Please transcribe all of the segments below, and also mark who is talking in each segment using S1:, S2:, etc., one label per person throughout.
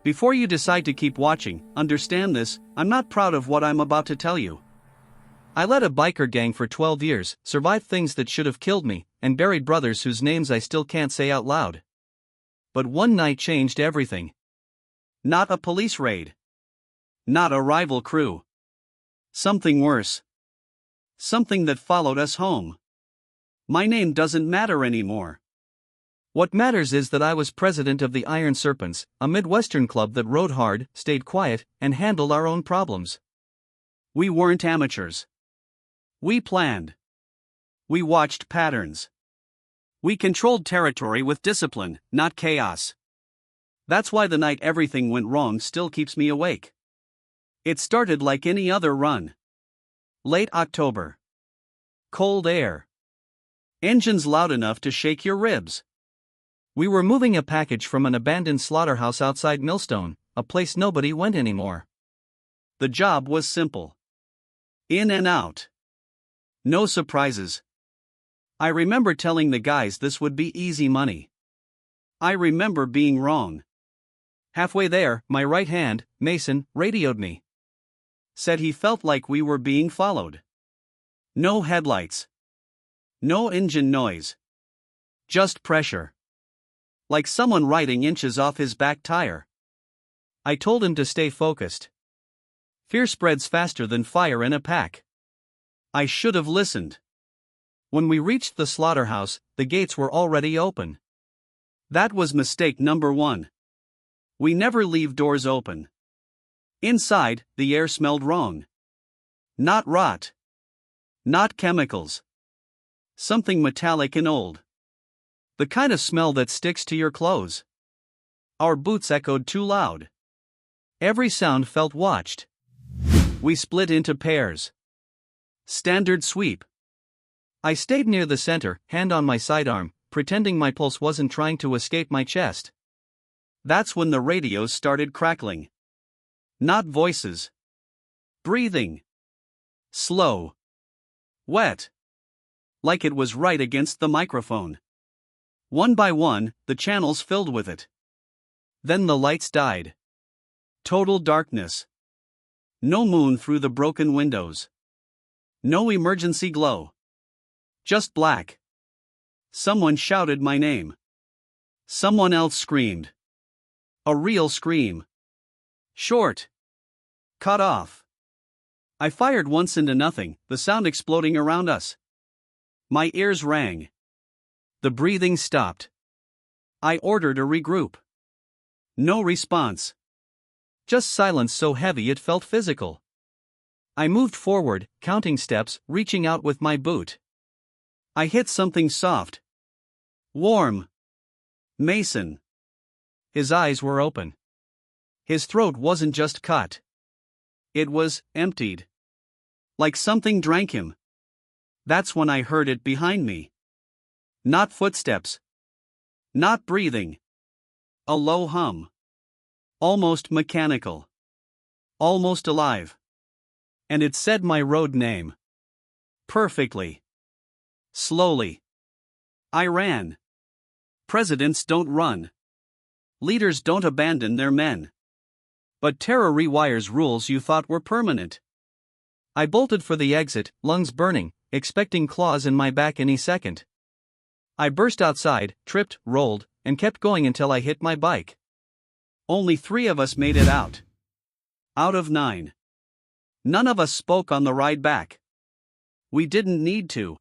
S1: Before you decide to keep watching, understand this: I'm not proud of what I'm about to tell you. I led a biker gang for 12 years, survived things that should have killed me, and buried brothers whose names I still can't say out loud. But one night changed everything. Not a police raid. Not a rival crew. Something worse. Something that followed us home. My name doesn't matter anymore. What matters is that I was president of the Iron Serpents, a Midwestern club that rode hard, stayed quiet, and handled our own problems. We weren't amateurs. We planned. We watched patterns. We controlled territory with discipline, not chaos. That's why the night everything went wrong still keeps me awake. It started like any other run. Late October. Cold air. Engines loud enough to shake your ribs. We were moving a package from an abandoned slaughterhouse outside Millstone, a place nobody went anymore. The job was simple. In and out. No surprises. I remember telling the guys this would be easy money. I remember being wrong. Halfway there, my right hand, Mason, radioed me. Said he felt like we were being followed. No headlights. No engine noise. Just pressure. Like someone riding inches off his back tire. I told him to stay focused. Fear spreads faster than fire in a pack. I should have listened. When we reached the slaughterhouse, the gates were already open. That was mistake number one. We never leave doors open. Inside, the air smelled wrong. Not rot. Not chemicals. Something metallic and old. The kind of smell that sticks to your clothes. Our boots echoed too loud. Every sound felt watched. We split into pairs. Standard sweep. I stayed near the center, hand on my sidearm, pretending my pulse wasn't trying to escape my chest. That's when the radios started crackling. Not voices. Breathing. Slow. Wet. Like it was right against the microphone. One by one, the channels filled with it. Then the lights died. Total darkness. No moon through the broken windows. No emergency glow. Just black. Someone shouted my name. Someone else screamed. A real scream. Short. Cut off. I fired once into nothing, the sound exploding around us. My ears rang. The breathing stopped. I ordered a regroup. No response. Just silence so heavy it felt physical. I moved forward, counting steps, reaching out with my boot. I hit something soft. Warm. Mason. His eyes were open. His throat wasn't just cut. It was emptied. Like something drank him. That's when I heard it behind me. Not footsteps. Not breathing. A low hum. Almost mechanical. Almost alive. And it said my road name. Perfectly. Slowly. I ran. Presidents don't run. Leaders don't abandon their men. But terror rewires rules you thought were permanent. I bolted for the exit, lungs burning, expecting claws in my back any second. I burst outside, tripped, rolled, and kept going until I hit my bike. Only 3 of us made it out. Out of 9. None of us spoke on the ride back. We didn't need to.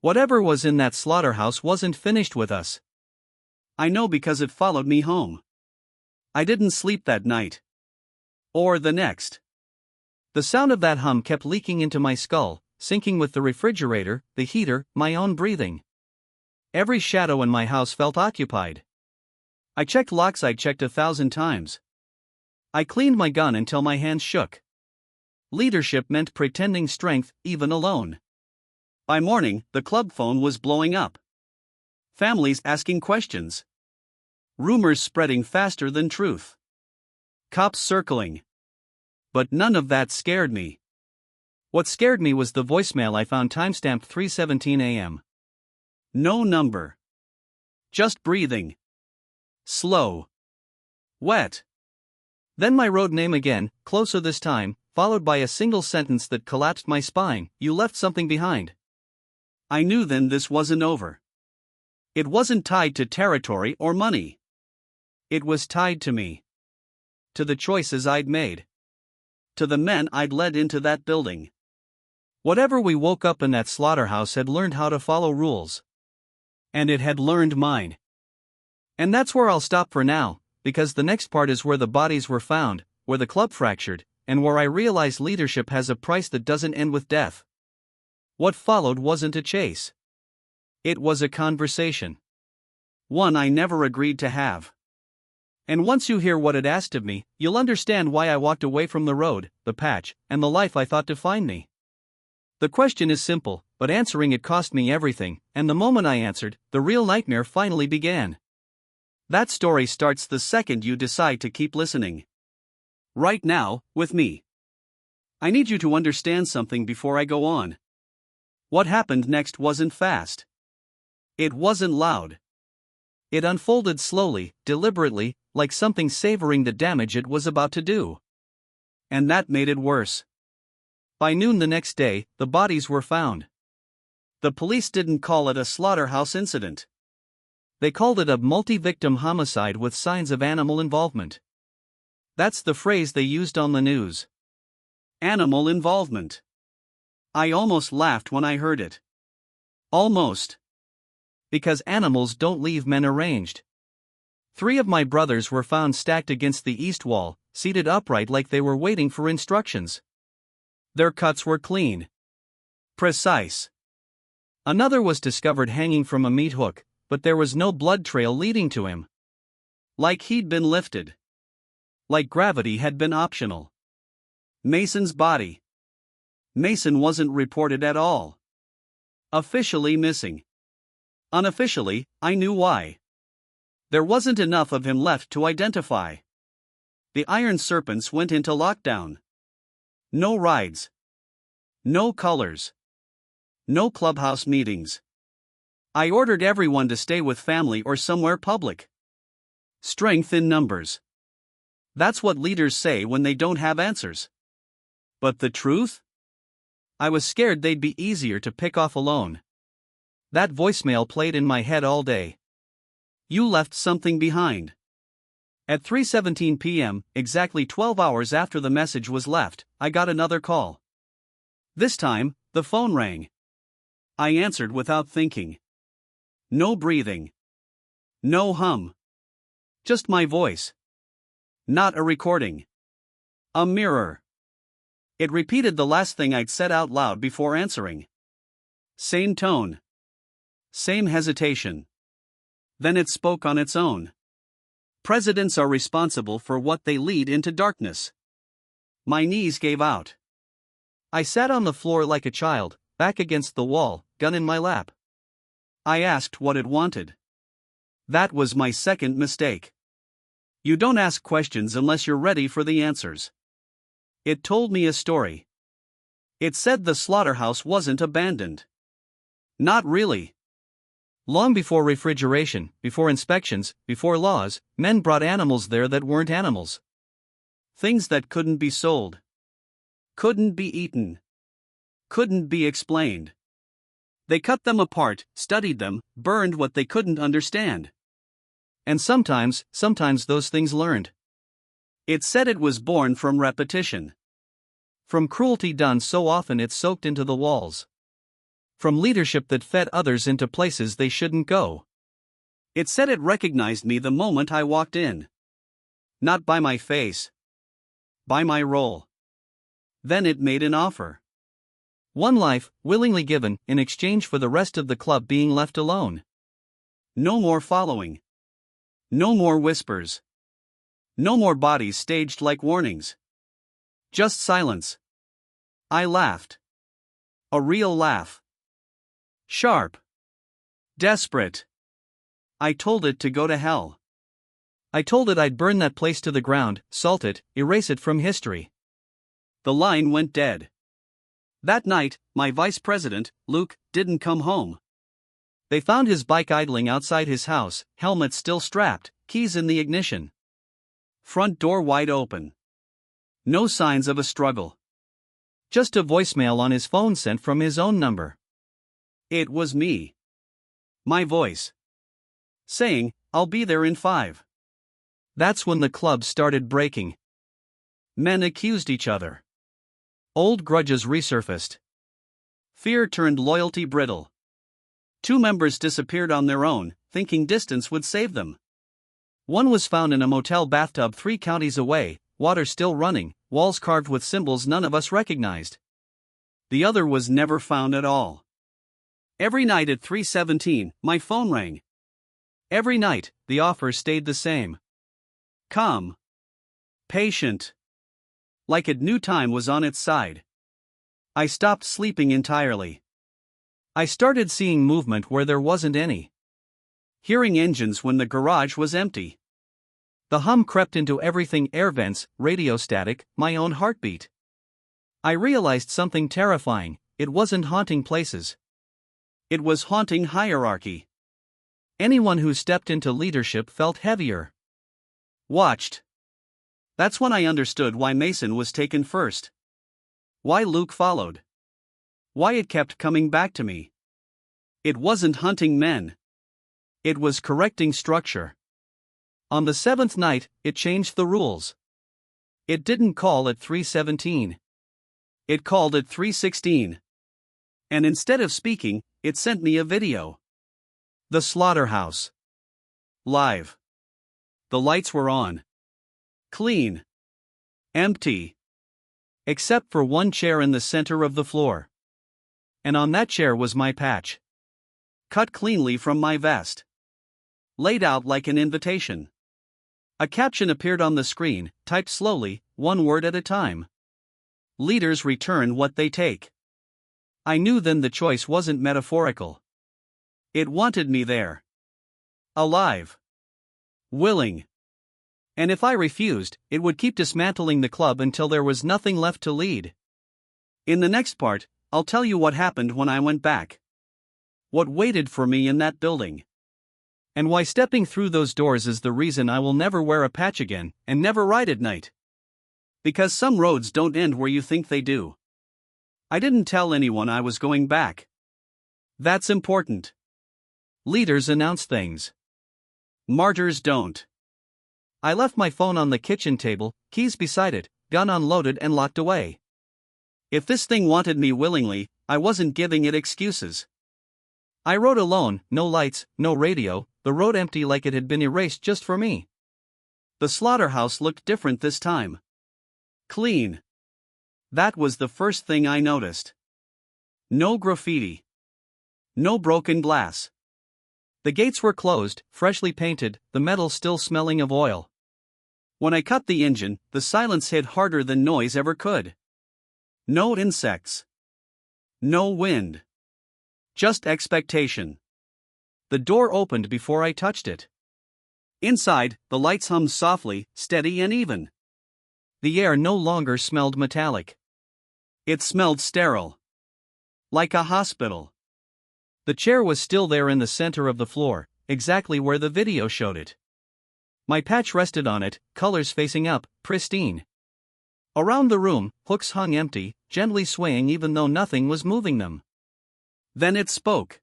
S1: Whatever was in that slaughterhouse wasn't finished with us. I know because it followed me home. I didn't sleep that night. Or the next. The sound of that hum kept leaking into my skull, syncing with the refrigerator, the heater, my own breathing. Every shadow in my house felt occupied. I checked locks I'd checked 1,000 times. I cleaned my gun until my hands shook. Leadership meant pretending strength, even alone. By morning, the club phone was blowing up. Families asking questions. Rumors spreading faster than truth. Cops circling. But none of that scared me. What scared me was the voicemail I found timestamped 3:17 a.m. No number. Just breathing. Slow. Wet. Then my road name again, closer this time, followed by a single sentence that collapsed my spine: "You left something behind." I knew then this wasn't over. It wasn't tied to territory or money. It was tied to me. To the choices I'd made. To the men I'd led into that building. Whatever we woke up in that slaughterhouse had learned how to follow rules. And it had learned mine. And that's where I'll stop for now, because the next part is where the bodies were found, where the club fractured, and where I realized leadership has a price that doesn't end with death. What followed wasn't a chase. It was a conversation. One I never agreed to have. And once you hear what it asked of me, you'll understand why I walked away from the road, the patch, and the life I thought defined me. The question is simple, but answering it cost me everything, and the moment I answered, the real nightmare finally began. That story starts the second you decide to keep listening. Right now, with me. I need you to understand something before I go on. What happened next wasn't fast. It wasn't loud. It unfolded slowly, deliberately, like something savoring the damage it was about to do. And that made it worse. By noon the next day, the bodies were found. The police didn't call it a slaughterhouse incident. They called it a multi-victim homicide with signs of animal involvement. That's the phrase they used on the news. Animal involvement. I almost laughed when I heard it. Almost. Because animals don't leave men arranged. 3 of my brothers were found stacked against the east wall, seated upright like they were waiting for instructions. Their cuts were clean. Precise. Another was discovered hanging from a meat hook, but there was no blood trail leading to him. Like he'd been lifted. Like gravity had been optional. Mason's body. Mason wasn't reported at all. Officially missing. Unofficially, I knew why. There wasn't enough of him left to identify. The Iron Serpents went into lockdown. No rides. No colors. No clubhouse meetings. I ordered everyone to stay with family or somewhere public. Strength in numbers. That's what leaders say when they don't have answers. But the truth? I was scared they'd be easier to pick off alone. That voicemail played in my head all day. You left something behind. At 3:17 p.m., exactly 12 hours after the message was left, I got another call. This time, the phone rang. I answered without thinking. No breathing. No hum. Just my voice. Not a recording. A mirror. It repeated the last thing I'd said out loud before answering. Same tone. Same hesitation. Then it spoke on its own. Presidents are responsible for what they lead into darkness. My knees gave out. I sat on the floor like a child, back against the wall, gun in my lap. I asked what it wanted. That was my second mistake. You don't ask questions unless you're ready for the answers. It told me a story. It said the slaughterhouse wasn't abandoned. Not really. Long before refrigeration, before inspections, before laws, men brought animals there that weren't animals. Things that couldn't be sold. Couldn't be eaten. Couldn't be explained. They cut them apart, studied them, burned what they couldn't understand. And sometimes those things learned. It said it was born from repetition. From cruelty done so often it soaked into the walls. From leadership that fed others into places they shouldn't go. It said it recognized me the moment I walked in. Not by my face. By my role. Then it made an offer. One life, willingly given, in exchange for the rest of the club being left alone. No more following. No more whispers. No more bodies staged like warnings. Just silence. I laughed. A real laugh. Sharp. Desperate. I told it to go to hell. I told it I'd burn that place to the ground, salt it, erase it from history. The line went dead. That night, my vice president, Luke, didn't come home. They found his bike idling outside his house, helmet still strapped, keys in the ignition. Front door wide open. No signs of a struggle. Just a voicemail on his phone sent from his own number. It was me. My voice. Saying, "I'll be there in 5." That's when the club started breaking. Men accused each other. Old grudges resurfaced. Fear turned loyalty brittle. 2 members disappeared on their own, thinking distance would save them. One was found in a motel bathtub 3 counties away, water still running, walls carved with symbols none of us recognized. The other was never found at all. Every night at 3:17, my phone rang. Every night, the offer stayed the same. Calm. Patient. Like it knew time was on its side. I stopped sleeping entirely. I started seeing movement where there wasn't any. Hearing engines when the garage was empty. The hum crept into everything: air vents, radio static, my own heartbeat. I realized something terrifying: it wasn't haunting places. It was haunting hierarchy. Anyone who stepped into leadership felt heavier. Watched. That's when I understood why Mason was taken first. Why Luke followed. Why it kept coming back to me. It wasn't hunting men. It was correcting structure. On the 7th night, it changed the rules. It didn't call at 3:17. It called at 3:16. And instead of speaking, it sent me a video. The slaughterhouse. Live. The lights were on. Clean. Empty. Except for one chair in the center of the floor. And on that chair was my patch. Cut cleanly from my vest. Laid out like an invitation. A caption appeared on the screen, typed slowly, 1 word at a time. Leaders return what they take. I knew then the choice wasn't metaphorical. It wanted me there. Alive. Willing. And if I refused, it would keep dismantling the club until there was nothing left to lead. In the next part, I'll tell you what happened when I went back. What waited for me in that building. And why stepping through those doors is the reason I will never wear a patch again, and never ride at night. Because some roads don't end where you think they do. I didn't tell anyone I was going back. That's important. Leaders announce things. Martyrs don't. I left my phone on the kitchen table, keys beside it, gun unloaded and locked away. If this thing wanted me willingly, I wasn't giving it excuses. I rode alone, no lights, no radio, the road empty like it had been erased just for me. The slaughterhouse looked different this time. Clean. That was the first thing I noticed. No graffiti. No broken glass. The gates were closed, freshly painted, the metal still smelling of oil. When I cut the engine, the silence hit harder than noise ever could. No insects. No wind. Just expectation. The door opened before I touched it. Inside, the lights hummed softly, steady and even. The air no longer smelled metallic. It smelled sterile. Like a hospital. The chair was still there in the center of the floor, exactly where the video showed it. My patch rested on it, colors facing up, pristine. Around the room, hooks hung empty, gently swaying even though nothing was moving them. Then it spoke.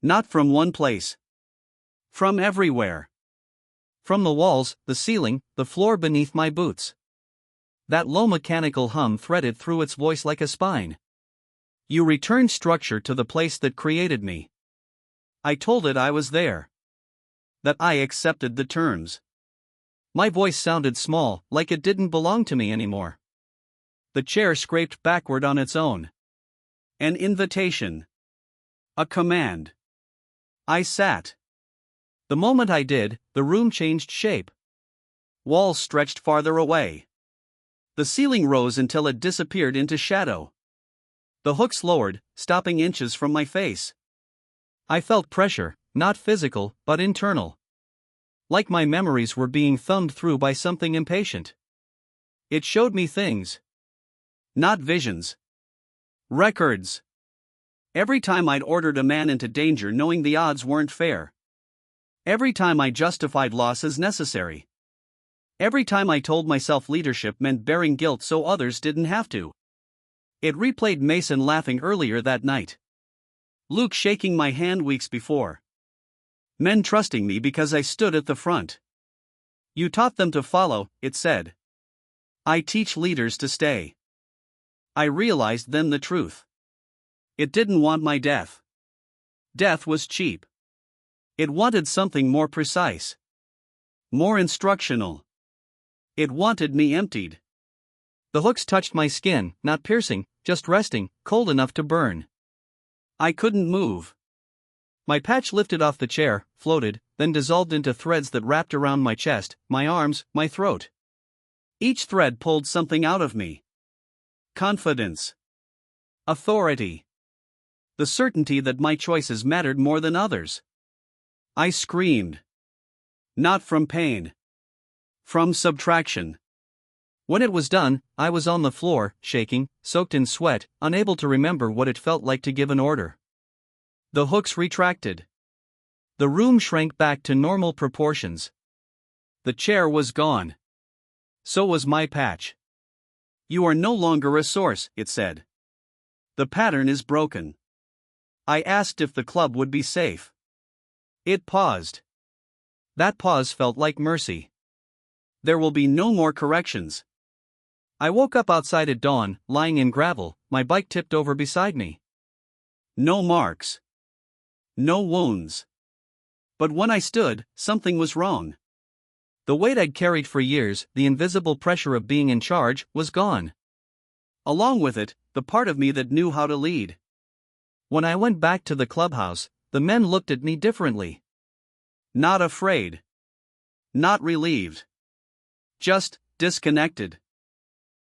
S1: Not from one place. From everywhere. From the walls, the ceiling, the floor beneath my boots. That low mechanical hum threaded through its voice like a spine. You returned structure to the place that created me. I told it I was there. That I accepted the terms. My voice sounded small, like it didn't belong to me anymore. The chair scraped backward on its own. An invitation. A command. I sat. The moment I did, the room changed shape. Walls stretched farther away. The ceiling rose until it disappeared into shadow. The hooks lowered, stopping inches from my face. I felt pressure, not physical, but internal. Like my memories were being thumbed through by something impatient. It showed me things. Not visions. Records. Every time I'd ordered a man into danger knowing the odds weren't fair. Every time I justified loss as necessary. Every time I told myself leadership meant bearing guilt so others didn't have to. It replayed Mason laughing earlier that night. Luke shaking my hand weeks before. Men trusting me because I stood at the front. You taught them to follow, it said. I teach leaders to stay. I realized then the truth. It didn't want my death. Death was cheap. It wanted something more precise. More instructional. It wanted me emptied. The hooks touched my skin, not piercing, just resting, cold enough to burn. I couldn't move. My patch lifted off the chair, floated, then dissolved into threads that wrapped around my chest, my arms, my throat. Each thread pulled something out of me. Confidence. Authority. The certainty that my choices mattered more than others. I screamed. Not from pain. From subtraction. When it was done, I was on the floor, shaking, soaked in sweat, unable to remember what it felt like to give an order. The hooks retracted. The room shrank back to normal proportions. The chair was gone. So was my patch. You are no longer a source, it said. The pattern is broken. I asked if the club would be safe. It paused. That pause felt like mercy. There will be no more corrections. I woke up outside at dawn, lying in gravel, my bike tipped over beside me. No marks. No wounds. But when I stood, something was wrong. The weight I'd carried for years, the invisible pressure of being in charge, was gone. Along with it, the part of me that knew how to lead. When I went back to the clubhouse, the men looked at me differently. Not afraid. Not relieved. Just disconnected.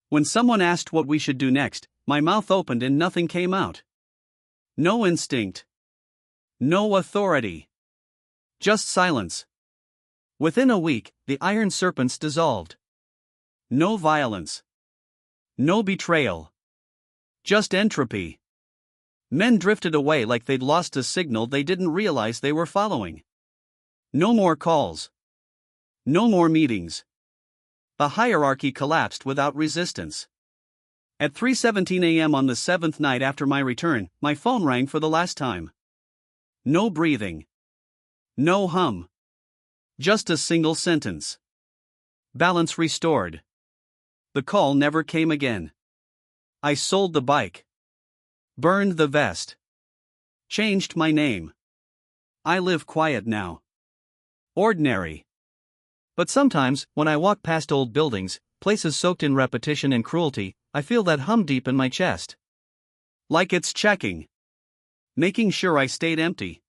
S1: When someone asked what we should do next, my mouth opened and nothing came out. No instinct. No authority. Just silence. Within a week, the iron serpents dissolved. No violence. No betrayal. Just entropy. Men drifted away like they'd lost a signal they didn't realize they were following. No more calls. No more meetings. The hierarchy collapsed without resistance. At 3:17 a.m. on the 7th night after my return, my phone rang for the last time. No breathing. No hum. Just a single sentence. Balance restored. The call never came again. I sold the bike. Burned the vest. Changed my name. I live quiet now. Ordinary. But sometimes, when I walk past old buildings, places soaked in repetition and cruelty, I feel that hum deep in my chest. Like it's checking. Making sure I stayed empty.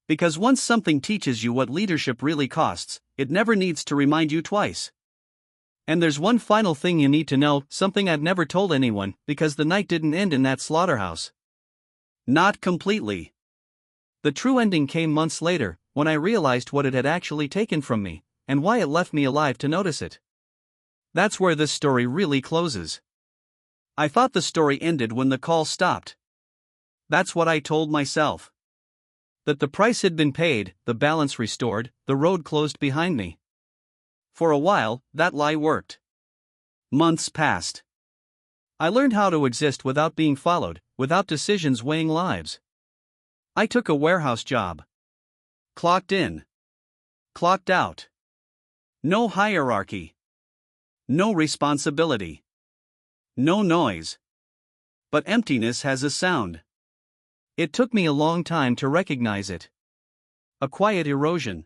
S1: Because once something teaches you what leadership really costs, it never needs to remind you twice. And there's one final thing you need to know, something I've never told anyone, because the night didn't end in that slaughterhouse. Not completely. The true ending came months later, when I realized what it had actually taken from me, and why it left me alive to notice it. That's where this story really closes. I thought the story ended when the call stopped. That's what I told myself. That the price had been paid, the balance restored, the road closed behind me. For a while, that lie worked. Months passed. I learned how to exist without being followed, without decisions weighing lives. I took a warehouse job. Clocked in. Clocked out. No hierarchy. No responsibility. No noise. But emptiness has a sound. It took me a long time to recognize it. A quiet erosion.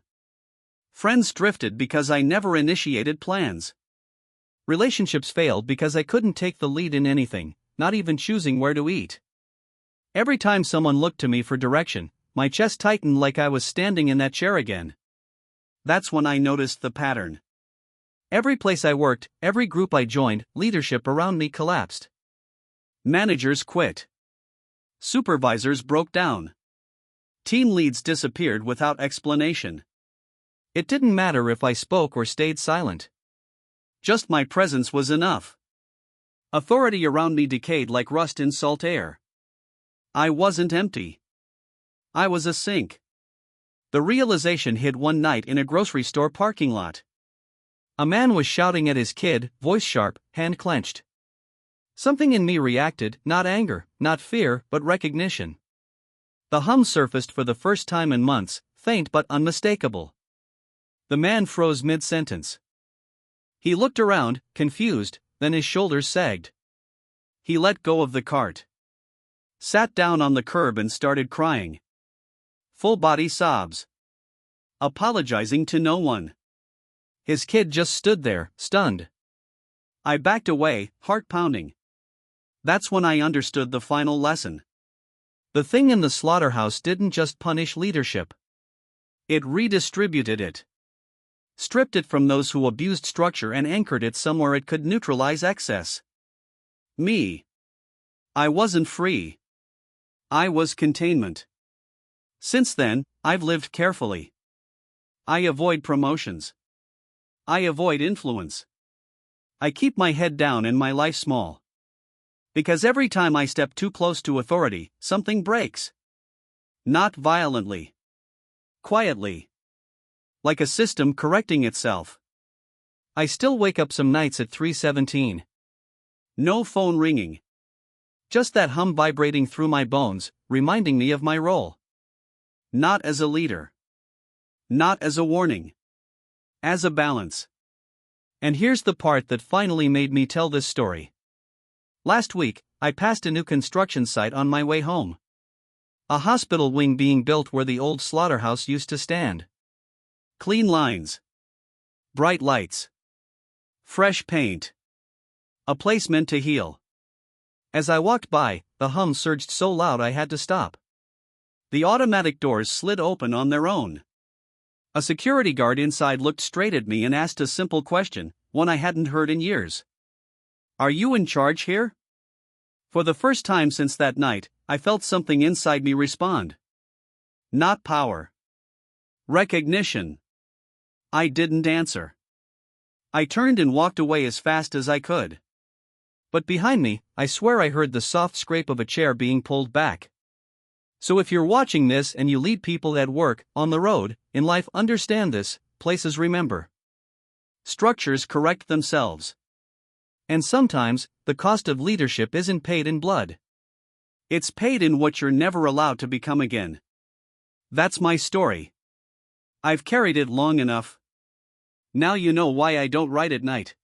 S1: Friends drifted because I never initiated plans. Relationships failed because I couldn't take the lead in anything, not even choosing where to eat. Every time someone looked to me for direction, my chest tightened like I was standing in that chair again. That's when I noticed the pattern. Every place I worked, every group I joined, leadership around me collapsed. Managers quit. Supervisors broke down. Team leads disappeared without explanation. It didn't matter if I spoke or stayed silent. Just my presence was enough. Authority around me decayed like rust in salt air. I wasn't empty. I was a sink. The realization hit one night in a grocery store parking lot. A man was shouting at his kid, voice sharp, hand clenched. Something in me reacted, not anger, not fear, but recognition. The hum surfaced for the first time in months, faint but unmistakable. The man froze mid-sentence. He looked around, confused, then his shoulders sagged. He let go of the cart. Sat down on the curb and started crying. Full-body sobs. Apologizing to no one. His kid just stood there, stunned. I backed away, heart pounding. That's when I understood the final lesson. The thing in the slaughterhouse didn't just punish leadership. It redistributed it. Stripped it from those who abused structure and anchored it somewhere it could neutralize excess. Me. I wasn't free. I was containment. Since then, I've lived carefully. I avoid promotions. I avoid influence. I keep my head down and my life small. Because every time I step too close to authority, something breaks. Not violently. Quietly. Like a system correcting itself. I still wake up some nights at 3:17. No phone ringing. Just that hum vibrating through my bones, reminding me of my role. Not as a leader. Not as a warning. As a balance. And here's the part that finally made me tell this story. Last week, I passed a new construction site on my way home. A hospital wing being built where the old slaughterhouse used to stand. Clean lines. Bright lights. Fresh paint. A place meant to heal. As I walked by, the hum surged so loud I had to stop. The automatic doors slid open on their own. A security guard inside looked straight at me and asked a simple question, one I hadn't heard in years. Are you in charge here? For the first time since that night, I felt something inside me respond. Not power. Recognition. I didn't answer. I turned and walked away as fast as I could. But behind me, I swear I heard the soft scrape of a chair being pulled back. So if you're watching this and you lead people at work, on the road, in life, understand this: places remember. Structures correct themselves. And sometimes, the cost of leadership isn't paid in blood. It's paid in what you're never allowed to become again. That's my story. I've carried it long enough. Now you know why I don't write at night.